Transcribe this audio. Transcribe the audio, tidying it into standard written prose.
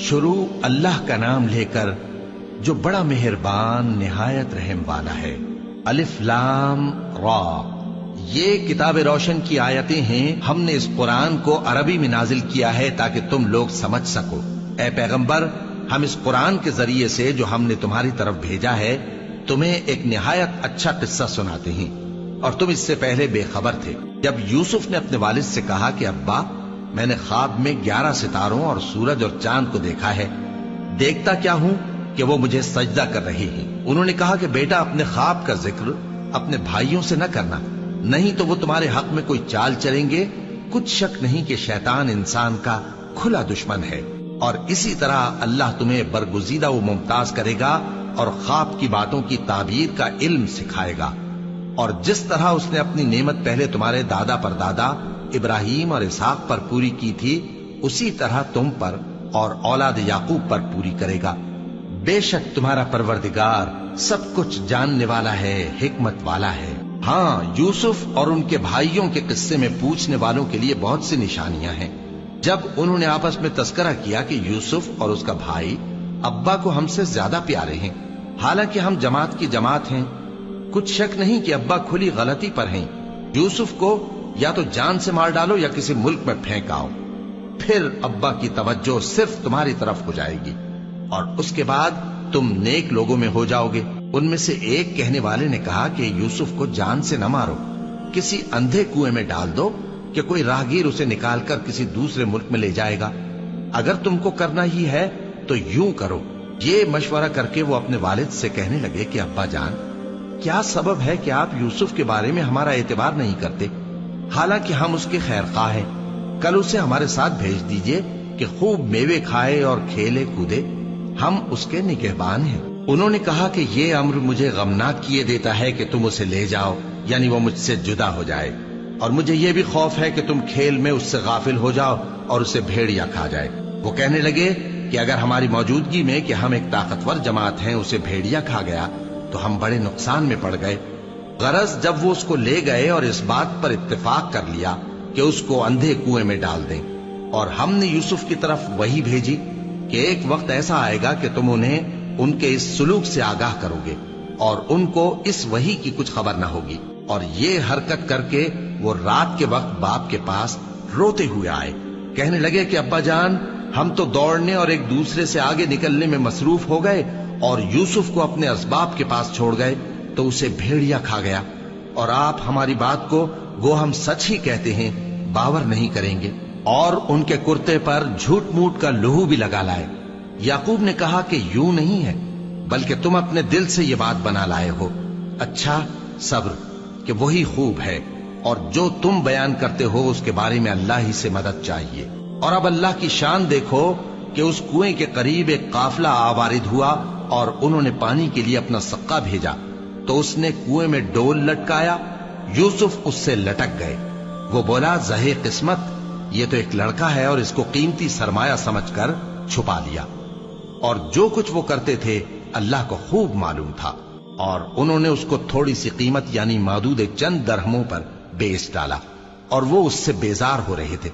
شروع اللہ کا نام لے کر جو بڑا مہربان نہایت رحم والا ہے۔ الف لام را، یہ کتاب روشن کی آیتیں ہیں۔ ہم نے اس قرآن کو عربی میں نازل کیا ہے تاکہ تم لوگ سمجھ سکو۔ اے پیغمبر، ہم اس قرآن کے ذریعے سے جو ہم نے تمہاری طرف بھیجا ہے تمہیں ایک نہایت اچھا قصہ سناتے ہیں، اور تم اس سے پہلے بے خبر تھے۔ جب یوسف نے اپنے والد سے کہا کہ ابا، میں نے خواب میں 11 ستاروں اور سورج اور چاند کو دیکھا ہے، دیکھتا کیا ہوں کہ وہ مجھے سجدہ کر رہے ہیں۔ انہوں نے کہا کہ بیٹا، اپنے خواب کا ذکر اپنے بھائیوں سے نہ کرنا، نہیں تو وہ تمہارے حق میں کوئی چال چلیں گے۔ کچھ شک نہیں کہ شیطان انسان کا کھلا دشمن ہے، اور اسی طرح اللہ تمہیں برگزیدہ و ممتاز کرے گا اور خواب کی باتوں کی تعبیر کا علم سکھائے گا، اور جس طرح اس نے اپنی نعمت پہلے تمہارے دادا پر دادا ابراہیم اور اسحاق پر پوری کی تھی، اسی طرح تم پر اور اولاد یعقوب پر پوری کرے گا۔ بے شک تمہارا پروردگار سب کچھ جاننے والا ہے، حکمت والا ہے۔ ہاں، یوسف اور ان کے بھائیوں کے قصے میں پوچھنے والوں کے لیے بہت سی نشانیاں ہیں۔ جب انہوں نے آپس میں تذکرہ کیا کہ یوسف اور اس کا بھائی ابا کو ہم سے زیادہ پیارے ہیں، حالانکہ ہم جماعت کی جماعت ہیں، کچھ شک نہیں کہ ابا کھلی غلطی پر ہیں۔ یوسف کو یا تو جان سے مار ڈالو یا کسی ملک میں پھینک آؤ، پھر ابا کی توجہ صرف تمہاری طرف ہو جائے گی، اور اس کے بعد تم نیک لوگوں میں ہو جاؤ گے۔ ان میں سے ایک کہنے والے نے کہا کہ یوسف کو جان سے نہ مارو، کسی اندھے کنویں میں ڈال دو کہ کوئی راہگیر اسے نکال کر کسی دوسرے ملک میں لے جائے گا۔ اگر تم کو کرنا ہی ہے تو یوں کرو۔ یہ مشورہ کر کے وہ اپنے والد سے کہنے لگے کہ ابا جان، کیا سبب ہے کہ آپ یوسف کے بارے میں ہمارا اعتبار نہیں کرتے؟ حالانکہ ہم اس کے خیر خواہ ہیں، کل اسے ہمارے ساتھ بھیج دیجئے کہ خوب میوے کھائے اور کھیلے کودے، ہم اس کے نگہبان ہیں۔ انہوں نے کہا کہ یہ امر مجھے غمناک کیے دیتا ہے کہ تم اسے لے جاؤ، یعنی وہ مجھ سے جدا ہو جائے، اور مجھے یہ بھی خوف ہے کہ تم کھیل میں اس سے غافل ہو جاؤ اور اسے بھیڑیا کھا جائے۔ وہ کہنے لگے کہ اگر ہماری موجودگی میں کہ ہم ایک طاقتور جماعت ہیں اسے بھیڑیا کھا گیا تو ہم بڑے نقصان میں پڑ گئے۔ غرض جب وہ اس کو لے گئے اور اس بات پر اتفاق کر لیا کہ اس کو اندھے کنویں میں ڈال دیں، اور ہم نے یوسف کی طرف وحی بھیجی کہ ایک وقت ایسا آئے گا کہ تم انہیں ان کے اس سلوک سے آگاہ کرو گے، اور ان کو اس وحی کی کچھ خبر نہ ہوگی۔ اور یہ حرکت کر کے وہ رات کے وقت باپ کے پاس روتے ہوئے آئے، کہنے لگے کہ ابا جان، ہم تو دوڑنے اور ایک دوسرے سے آگے نکلنے میں مصروف ہو گئے اور یوسف کو اپنے اسباب کے پاس چھوڑ گئے تو اسے بھیڑیا کھا گیا، اور آپ ہماری بات کو گو ہم سچ ہی کہتے ہیں باور نہیں کریں گے۔ اور ان کے کرتے پر جھوٹ موٹ کا لہو بھی لگا لائے۔ یعقوب نے کہا کہ یوں نہیں ہے، بلکہ تم اپنے دل سے یہ بات بنا لائے ہو۔ اچھا، صبر کہ وہی خوب ہے، اور جو تم بیان کرتے ہو اس کے بارے میں اللہ ہی سے مدد چاہیے۔ اور اب اللہ کی شان دیکھو کہ اس کنویں کے قریب ایک قافلہ آوارد ہوا اور انہوں نے پانی کے لیے اپنا سقا بھیجا، تو اس نے کنویں میں ڈول لٹکایا، یوسف اس سے لٹک گئے۔ وہ بولا، زہے قسمت، یہ تو ایک لڑکا ہے، اور اس کو قیمتی سرمایہ سمجھ کر چھپا لیا۔ اور جو کچھ وہ کرتے تھے اللہ کو خوب معلوم تھا، اور انہوں نے اس کو تھوڑی سی قیمت یعنی معدود چند درہموں پر بیچ ڈالا، اور وہ اس سے بیزار ہو رہے تھے۔